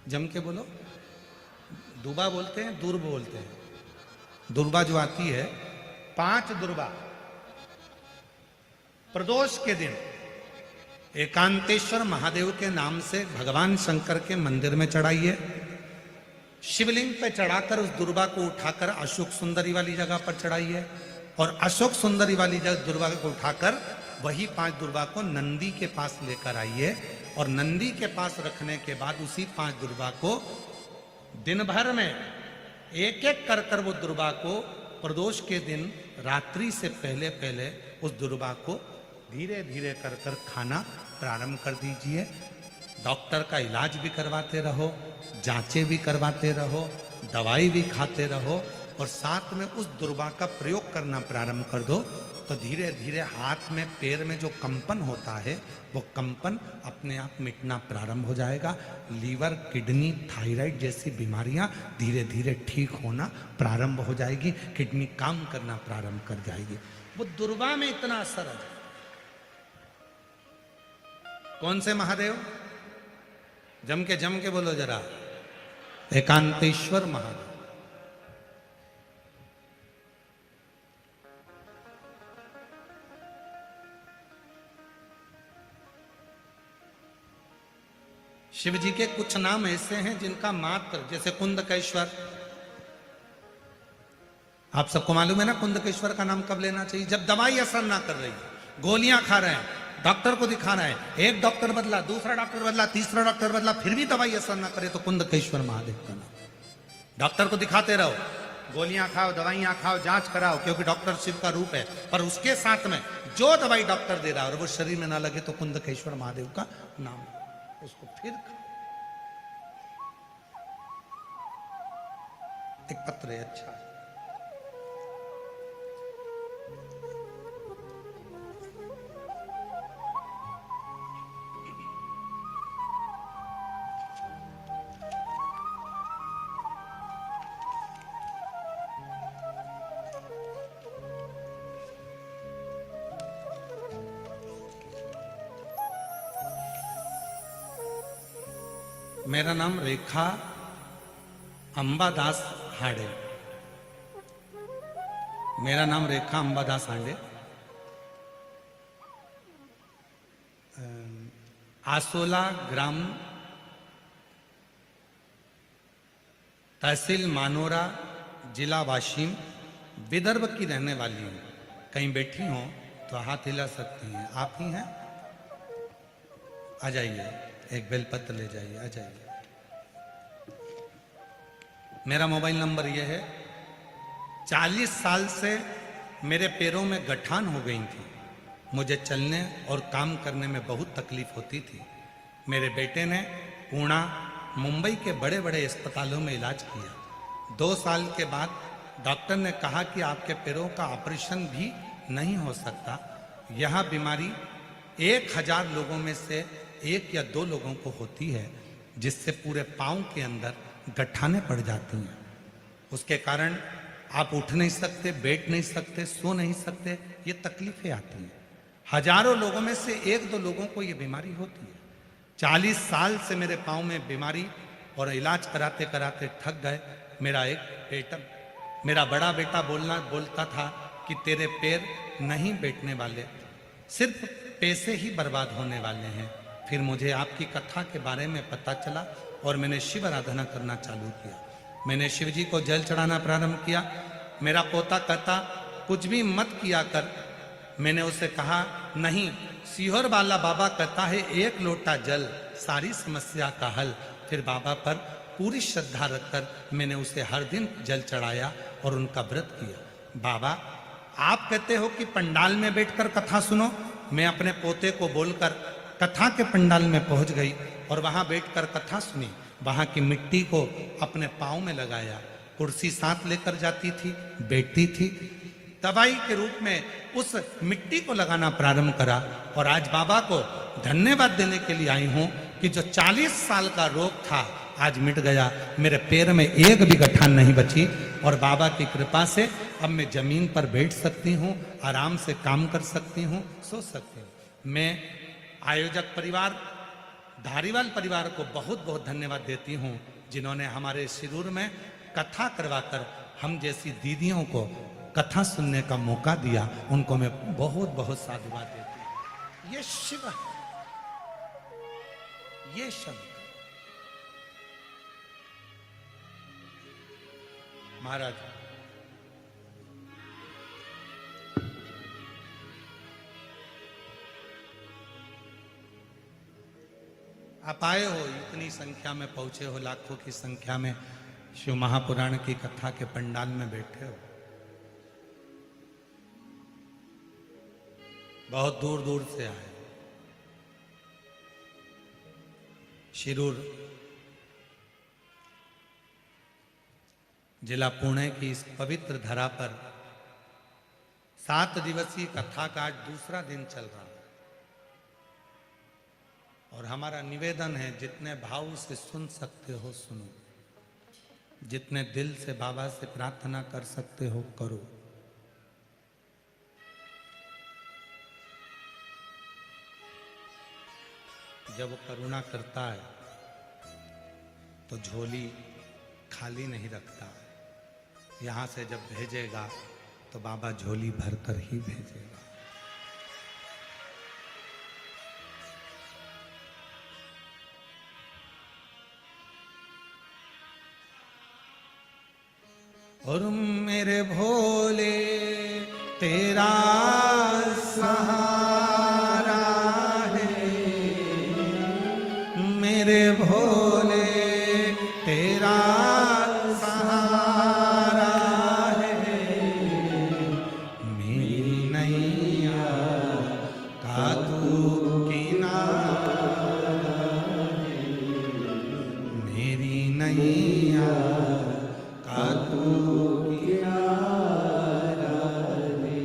S1: जम के बोलो। दूबा बोलते हैं, दूर्ब बोलते हैं। दुर्बा जो आती है, 5 दुर्बा प्रदोष के दिन एकांतेश्वर महादेव के नाम से भगवान शंकर के मंदिर में चढ़ाइए। शिवलिंग पे चढ़ाकर उस दुर्वा को उठाकर अशोक सुंदरी वाली जगह पर चढ़ाइए, और अशोक सुंदरी वाली जगह दुर्वा को उठाकर वही 5 दुर्वा को नंदी के पास लेकर आइए, और नंदी के पास रखने के बाद उसी 5 दुर्वा को दिन भर में एक एक कर कर वो दुर्वा को प्रदोष के दिन रात्रि से पहले पहले उस दुर्वा को धीरे धीरे कर कर खाना प्रारंभ कर दीजिए। डॉक्टर का इलाज भी करवाते रहो, जांचें भी करवाते रहो, दवाई भी खाते रहो, और साथ में उस दुर्वा का प्रयोग करना प्रारंभ कर दो, तो धीरे धीरे हाथ में पैर में जो कंपन होता है वो कंपन अपने आप मिटना प्रारंभ हो जाएगा। लीवर, किडनी, थायराइड जैसी बीमारियां धीरे धीरे ठीक होना प्रारंभ हो जाएगी, किडनी काम करना प्रारंभ कर जाएगी। वो दुर्वा में इतना असर है। कौन से महादेव? जम के बोलो जरा, एकांतेश्वर महादेव। शिव जी के कुछ नाम ऐसे हैं जिनका मात्र, जैसे कुंदकेश्वर, आप सबको मालूम है ना कुंदकेश्वर का नाम कब लेना चाहिए? जब दवाई असर ना कर रही, गोलियां खा रहे हैं, डॉक्टर को दिखाना है, एक डॉक्टर बदला, दूसरा डॉक्टर बदला, तीसरा डॉक्टर बदला, फिर भी दवाई असर ना करे, तो कुंदकेश्वर महादेव का नाम। डॉक्टर को दिखाते रहो, गोलियां खाओ, दवाइयां खाओ, जांच कराओ, क्योंकि डॉक्टर शिव का रूप है, पर उसके साथ में जो दवाई डॉक्टर दे रहा है और वो शरीर में ना लगे, तो कुंदकेश्वर महादेव का नाम, उसको फिर एक पत्र है अच्छा। मेरा नाम रेखा अंबादास हांडे। मेरा नाम रेखा अंबादास हांडे। आसोला ग्राम, तहसील मानोरा, जिला वाशिम, विदर्भ की रहने वाली हूँ। कहीं बैठी हो तो हाथ हिला सकती हैं। आप ही हैं? आ जाइए, एक बेलपत्र ले जाइए, आ जाइए। मेरा मोबाइल नंबर यह है। 40 साल से मेरे पैरों में गठान हो गई थी, मुझे चलने और काम करने में बहुत तकलीफ होती थी। मेरे बेटे ने पुणे, मुंबई के बड़े बड़े अस्पतालों में इलाज किया। 2 साल के बाद डॉक्टर ने कहा कि आपके पैरों का ऑपरेशन भी नहीं हो सकता। यह बीमारी 1000 लोगों में से 1 या 2 लोगों को होती है, जिससे पूरे पांव के अंदर गठाने पड़ जाती हैं। उसके कारण आप उठ नहीं सकते, बैठ नहीं सकते, सो नहीं सकते, ये तकलीफें आती हैं। हजारों लोगों में से 1-2 लोगों को ये बीमारी होती है। 40 साल से मेरे पांव में बीमारी, और इलाज कराते कराते थक गए। मेरा बड़ा बेटा बोलता था कि तेरे पैर नहीं बैठने वाले, सिर्फ पैसे ही बर्बाद होने वाले हैं। फिर मुझे आपकी कथा के बारे में पता चला और मैंने शिव आराधना करना चालू किया। मैंने शिव जी को जल चढ़ाना प्रारंभ किया। मेरा पोता कहता कुछ भी मत किया कर। मैंने उसे कहा नहीं, सीहोर वाला बाबा कहता है 1 लोटा जल सारी समस्या का हल। फिर बाबा पर पूरी श्रद्धा रखकर मैंने उसे हर दिन जल चढ़ाया और उनका व्रत किया। बाबा, आप कहते हो कि पंडाल में बैठकर कथा सुनो। मैं अपने पोते को बोलकर कथा के पंडाल में पहुंच गई और वहां बैठकर कथा सुनी। वहां की मिट्टी को अपने पांव में लगाया, कुर्सी साथ लेकर जाती थी, बैठती थी, दवाई के रूप में उस मिट्टी को लगाना प्रारंभ करा। और आज बाबा को धन्यवाद देने के लिए आई हूं कि जो 40 साल का रोग था आज मिट गया। मेरे पैर में एक भी गठान नहीं बची, और बाबा की कृपा से अब मैं जमीन पर बैठ सकती हूँ, आराम से काम कर सकती हूँ, सो सकती हूँ। मैं आयोजक परिवार, धारीवाल परिवार को बहुत बहुत धन्यवाद देती हूँ, जिन्होंने हमारे शिरूर में कथा करवाकर हम जैसी दीदियों को कथा सुनने का मौका दिया। उनको मैं बहुत बहुत साधुवाद देती हूँ। ये शिव है, ये शंकर। महाराज आप आए हो, इतनी संख्या में पहुंचे हो, लाखों की संख्या में शिव महापुराण की कथा के पंडाल में बैठे हो। बहुत दूर दूर से आए। शिरूर जिला पुणे की इस पवित्र धरा पर 7 दिवसीय कथा का आज दूसरा दिन चल रहा है। और हमारा निवेदन है, जितने भाव से सुन सकते हो सुनो, जितने दिल से बाबा से प्रार्थना कर सकते हो करो। जब वो करुणा करता है तो झोली खाली नहीं रखता। यहां से जब भेजेगा तो बाबा झोली भरकर ही भेजेगा। और मेरे भोले तेरा सहारा है, मेरे भोले तेरा सहारा है, मेरी नैया का तू किनारा है, मेरी नैया का तू किनारा है।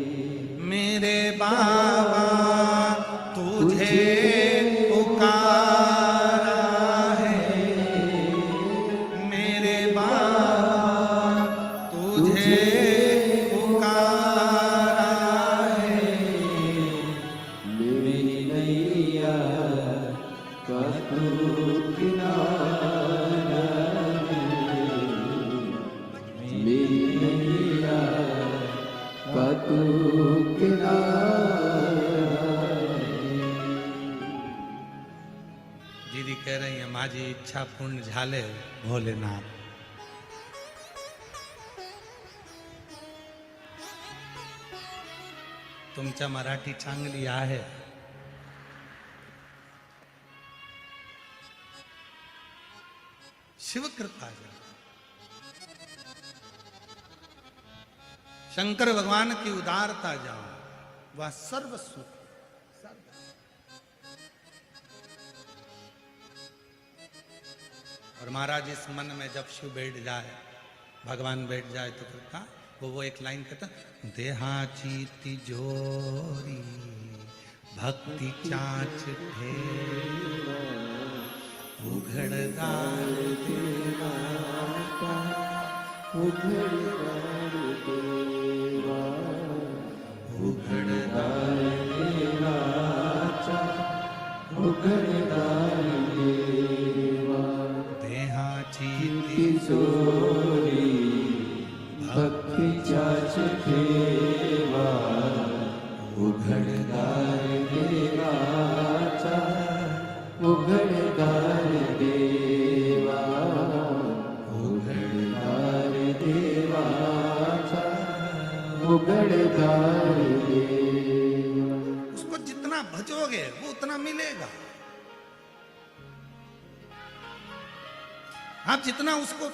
S1: मेरे बाबा तुझे पुकारा है, मेरे बाबा तुझे पुकारा है,
S2: मेरी नैया का तू किनारा है, मेरी नैया का तू किनारा है।
S1: दीदी कह रही है माझी इच्छा पूर्ण झाले भोलेनाथ। तुमच्या मराठी चांगली आहे। शिव कृपा है। शंकर भगवान की उदारता जाओ, वह सर्व सुख सर्व। और महाराज इस मन में जब शिव बैठ जाए, भगवान बैठ जाए तो फिर कहा वो एक लाइन कहता, देहाची तिजोरी भक्ति चाच ठेवा, उघडदार देवा का,
S2: उघडदार देवा,
S1: उघडदार
S2: देवाचा, उघडदार देवा,
S1: देहाची
S2: तिजोरी भक्तीच्याच ठेवा, उघडदार देवाचा, उघडदार देवा, उघडदार देवाचा, उघडदार देवा।
S1: उसको जितना भजोगे वो उतना मिलेगा। आप जितना उसको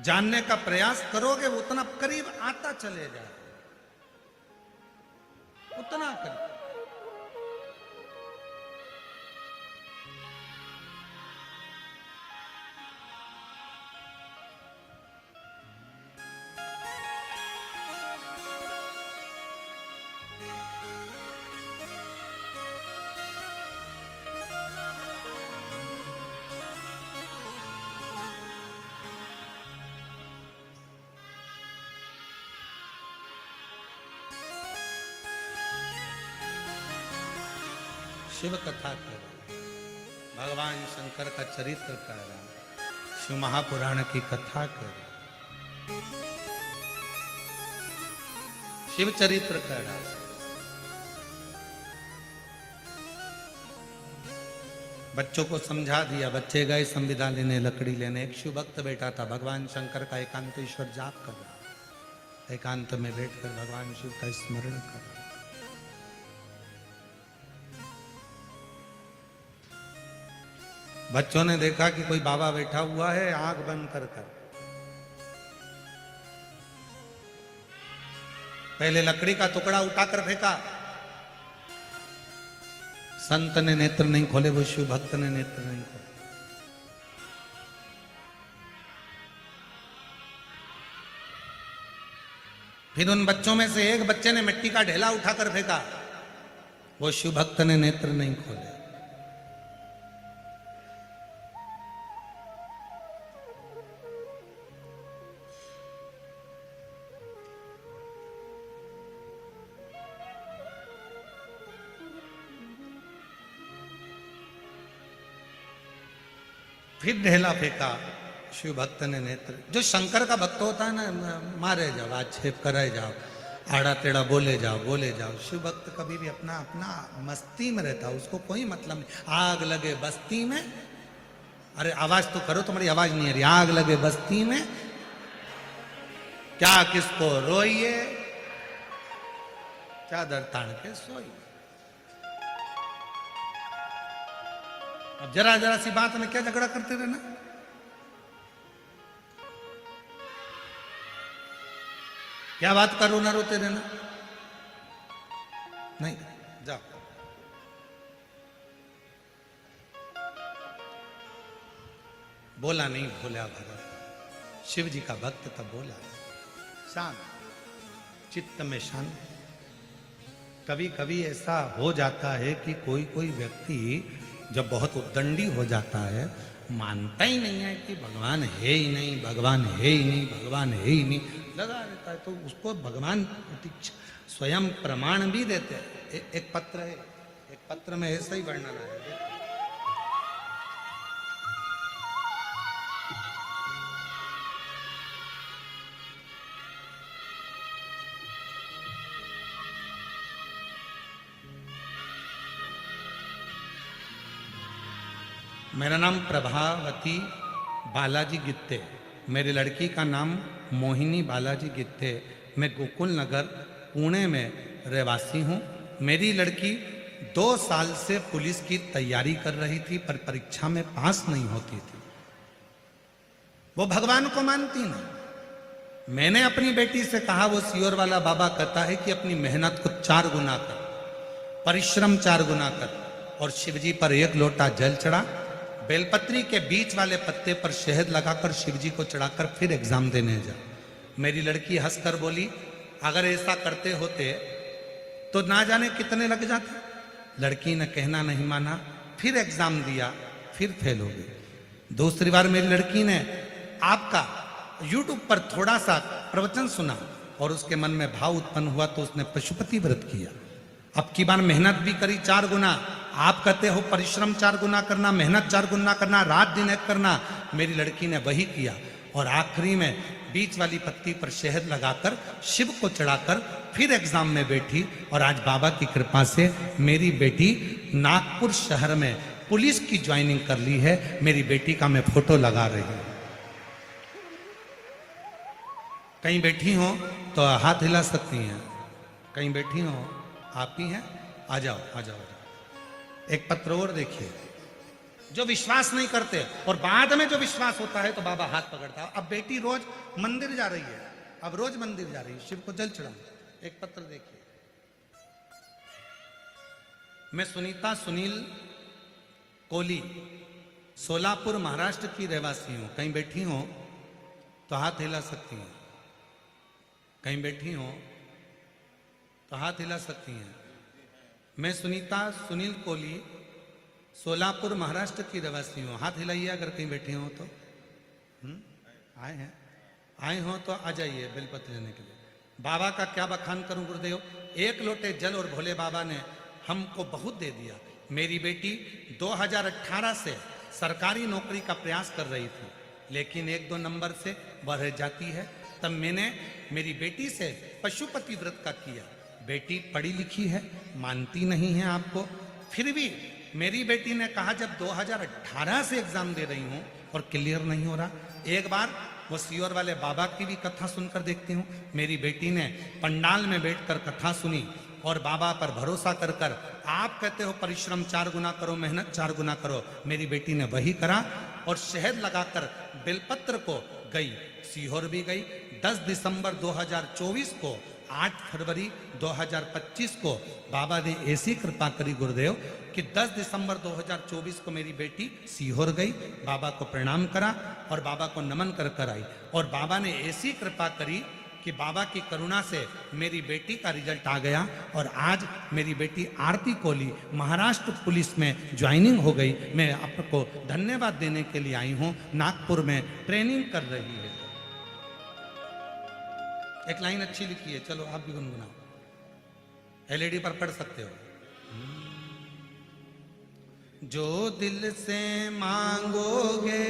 S1: जानने का प्रयास करोगे वो उतना करीब आता चले जाए, उतना करीब। शिव कथा कर रहा, भगवान शंकर का चरित्र कर रहा, शिव महापुराण की कथा कर रहा, शिव चरित्र कर रहा। बच्चों को समझा दिया, बच्चे गए संविधान लेने, लकड़ी लेने। एक शिव भक्त बैठा था, भगवान शंकर का एकांतेश्वर जाप कर रहा, एकांत में बैठकर भगवान शिव का स्मरण कर रहा। बच्चों ने देखा कि कोई बाबा बैठा हुआ है, आंख बंद कर कर पहले लकड़ी का टुकड़ा उठाकर फेंका। संत ने नेत्र नहीं खोले, वो शिव भक्त ने नेत्र नहीं खोले। फिर उन बच्चों में से एक बच्चे ने मिट्टी का ढेला उठाकर फेंका, वो शिव भक्त ने नेत्र नहीं खोले। फिर ढेला फेंका, शिव भक्त ने नेत्र। जो शंकर का भक्त होता है ना, मारे जाओ, आक्षेप कराए जाओ, आड़ा टेढ़ा बोले जाओ। शिव भक्त कभी भी अपना अपना मस्ती में रहता है, उसको कोई मतलब नहीं। आग लगे बस्ती में, अरे आवाज तो करो, तुम्हारी आवाज नहीं आ रही। आग लगे बस्ती में क्या किसको रोइए, चादर तान के सोइए। अब जरा जरा सी बात में क्या झगड़ा करते रहना। क्या बात करो ना रोते रहना, नहीं जाओ। बोला नहीं, भोला भगत शिव जी का भक्त तब बोला, शांत चित्त में शांत। कभी कभी ऐसा हो जाता है कि कोई कोई व्यक्ति जब बहुत उद्दंडी हो जाता है, मानता ही नहीं है कि भगवान है ही नहीं, भगवान है ही नहीं, भगवान है ही नहीं, लगा रहता है। तो उसको भगवान स्वयं प्रमाण भी देते हैं। एक पत्र है, एक पत्र में ऐसा ही वर्णन है। मेरा नाम प्रभावती बालाजी गित्ते, मेरी लड़की का नाम मोहिनी बालाजी गित्ते। मैं गोकुल नगर पुणे में रहवासी हूँ। मेरी लड़की 2 साल से पुलिस की तैयारी कर रही थी, पर परीक्षा में पास नहीं होती थी। वो भगवान को मानती नहीं। मैंने अपनी बेटी से कहा, वो सियोर वाला बाबा कहता है कि अपनी मेहनत को 4 गुना कर, परिश्रम 4 गुना कर, और शिवजी पर 1 लोटा जल चढ़ा, बेलपत्री के बीच वाले पत्ते पर शहद लगाकर शिवजी को चढ़ाकर फिर एग्जाम देने जा। मेरी लड़की हंसकर बोली, अगर ऐसा करते होते तो ना जाने कितने लग जाते। लड़की ने कहना नहीं माना, फिर एग्जाम दिया, फिर फेल हो गई। दूसरी बार मेरी लड़की ने आपका यूट्यूब पर थोड़ा सा प्रवचन सुना और उसके मन में भाव उत्पन्न हुआ, तो उसने पशुपति व्रत किया। अब की बार मेहनत भी करी 4 गुना। आप कहते हो परिश्रम 4 गुना करना, मेहनत 4 गुना करना, रात दिन एक करना। मेरी लड़की ने वही किया और आखिरी में बीच वाली पत्ती पर शहद लगाकर शिव को चढ़ाकर फिर एग्जाम में बैठी। और आज बाबा की कृपा से मेरी बेटी नागपुर शहर में पुलिस की ज्वाइनिंग कर ली है। मेरी बेटी का मैं फोटो लगा रही हूं। कहीं बैठी हो तो हाथ हिला सकती हैं, कहीं बैठी हो आप ही हैं, आ जाओ आ जाओ। एक पत्र और देखिए। जो विश्वास नहीं करते और बाद में जो विश्वास होता है तो बाबा हाथ पकड़ता है। अब बेटी रोज मंदिर जा रही है, अब रोज मंदिर जा रही है, शिव को जल चढ़ाओ। एक पत्र देखिए। मैं सुनीता सुनील कोली, सोलापुर महाराष्ट्र की रहवासी हूं। कहीं बैठी हो तो हाथ हिला सकती हैं, कहीं बैठी हो तो हाथ हिला सकती हैं। मैं सुनीता सुनील कोहली, सोलापुर महाराष्ट्र की रहवासी हूँ। हाथ हिलाइए अगर कहीं बैठे हो तो। आए हैं, आए हो तो आ जाइए बेलपत्र लेने के लिए। बाबा का क्या बखान करूं गुरुदेव। 1 लोटे जल और भोले बाबा ने हमको बहुत दे दिया। मेरी बेटी 2018 से सरकारी नौकरी का प्रयास कर रही थी, लेकिन 1-2 नंबर से बढ़ जाती है। तब मैंने मेरी बेटी से पशुपति व्रत का किया। बेटी पढ़ी लिखी है, मानती नहीं है आपको, फिर भी मेरी बेटी ने कहा जब 2018 से एग्जाम दे रही हूं और क्लियर नहीं हो रहा, एक बार वो सीहोर वाले बाबा की भी कथा सुनकर देखती हूँ। मेरी बेटी ने पंडाल में बैठकर कथा सुनी और बाबा पर भरोसा कर कर, आप कहते हो परिश्रम 4 गुना करो, मेहनत 4 गुना करो, मेरी बेटी ने वही करा और शहद लगाकर बेलपत्र को गई, सीहोर भी गई। 10 दिसंबर 2024 को 8 फरवरी 2025 को बाबा ने ऐसी कृपा करी गुरुदेव कि 10 दिसंबर 2024 को मेरी बेटी सीहोर गई, बाबा को प्रणाम करा और बाबा को नमन कर कर आई। और बाबा ने ऐसी कृपा करी कि बाबा की करुणा से मेरी बेटी का रिजल्ट आ गया और आज मेरी बेटी आरती कोहली महाराष्ट्र पुलिस में ज्वाइनिंग हो गई। मैं आपको धन्यवाद देने के लिए आई हूँ, नागपुर में ट्रेनिंग कर रही है। एक लाइन अच्छी लिखी है, चलो आप भी गुनगुनाओ, एलईडी पर पढ़ सकते हो। जो दिल से मांगोगे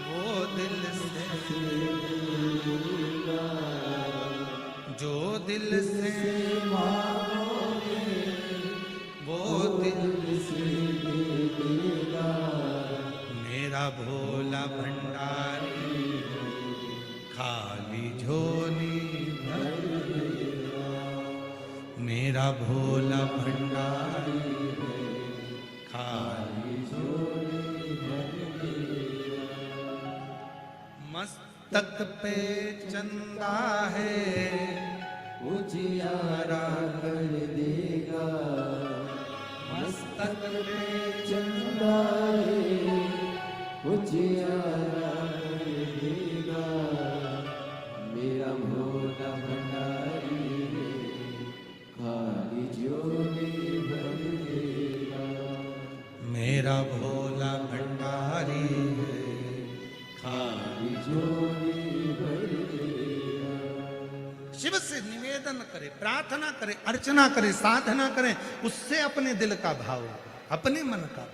S1: वो दिल से, जो दिल से मांगोगे वो दिल से देगा। मेरा भोला भंडारी खाली झोली भर देगा, मेरा भोला भंडारी खाली झोली भर देगा। मस्तक पे चंदा है
S2: उजियारा कर देगा, मस्तक पे चंदा है उजियारा कर देगा। मेरा भोला भंडारी खाली झोली भर देगा,
S1: मेरा भोला भंडारी
S2: खाली झोली भर देगा।
S1: शिव से निवेदन करे, प्रार्थना करे, अर्चना करे, साधना करे, उससे अपने दिल का भाव, अपने मन का।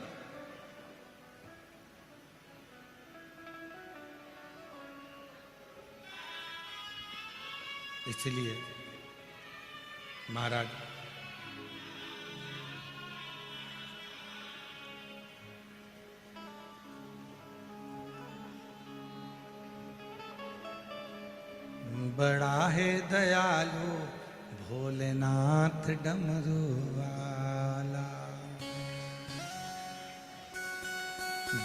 S1: इसलिए महाराज बड़ा है दयालु भोलेनाथ डमरू वाला,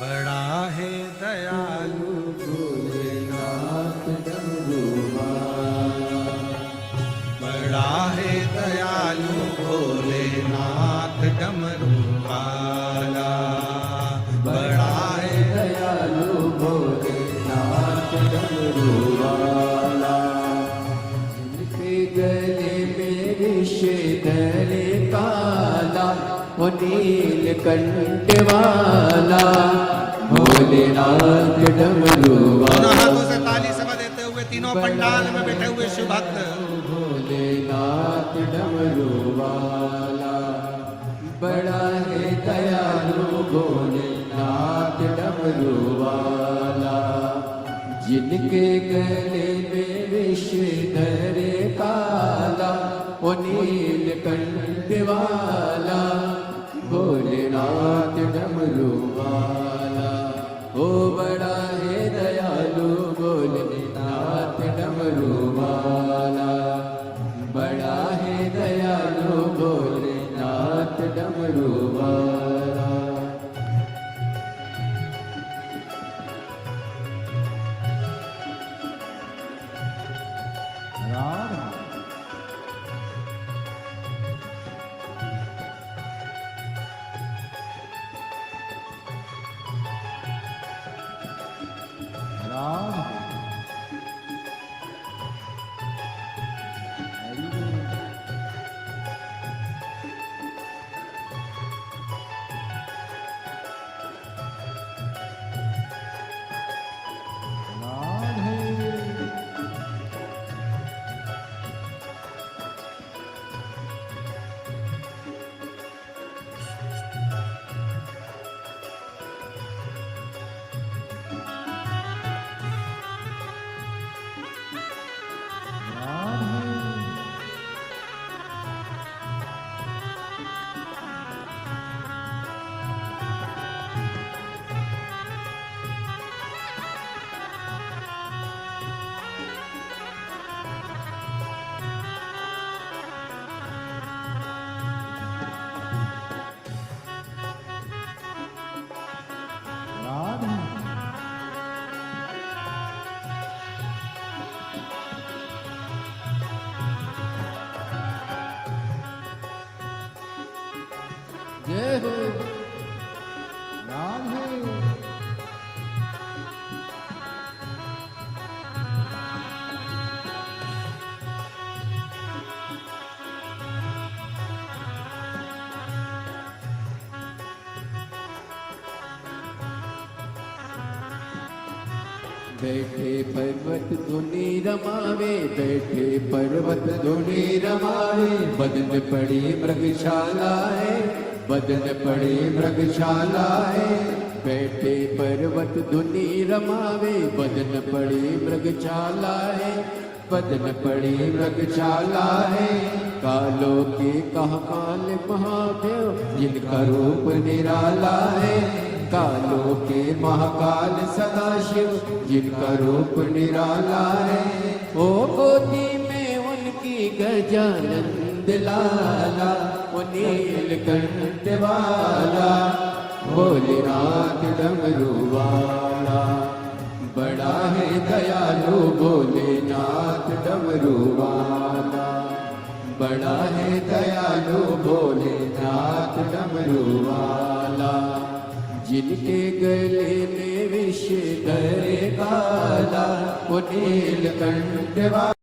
S1: बड़ा है दयालु
S2: भोलेनाथ डमरू वाला,
S1: बड़ा है दयालु भोलेनाथ डमरू वाला, बड़ा है
S2: दयालु भोलेनाथ डमरू वाला। जिनके गले में ऋषिधर काला वो नीलकंठ वाला, भोलेनाथ डमरू
S1: दोनों हाथों
S2: वाला।
S1: से ताली सभा देते हुए तीनों पंडाल में बैठे हुए शिव भक्त,
S2: भोलेनाथ डमरू वाला, बड़ा है दयालु भोलेनाथ डमरू वाला। जिनके गले में विषधर काला वो नीलकंठ वाला, भोलेनाथ डमरू वाला। ओ बड़ा है दयालु भोलेनाथ डमरू वाला, बड़ा है दयालु भोलेनाथ डमरू वाला। राम राम जय हो राम है। बैठे पर्वत धुनी रमावे, बैठे पर्वत धुनी रमावे, बदन पड़ी मृगशाला है, बदन पड़ी मृगशाला है। बैठे पर्वत धुनी रमावे, बदन पड़ी मृगशाला है, बदन पड़ी मृगशाला है। कालों के कहा काल महादेव, जिनका रूप निराला है। कालों के महाकाल सदाशिव, जिनका रूप निराला है। ओ गोदी में उनकी गजानंद लाला, वो नीलकंठ वाला, भोलेनाथ डमरू वाला। बड़ा है दयालु भोलेनाथ डमरू वाला, बड़ा है दयालु भोलेनाथ डमरू वाला। जिनके गले में विष धरे काला, वो नीलकंठ वाला।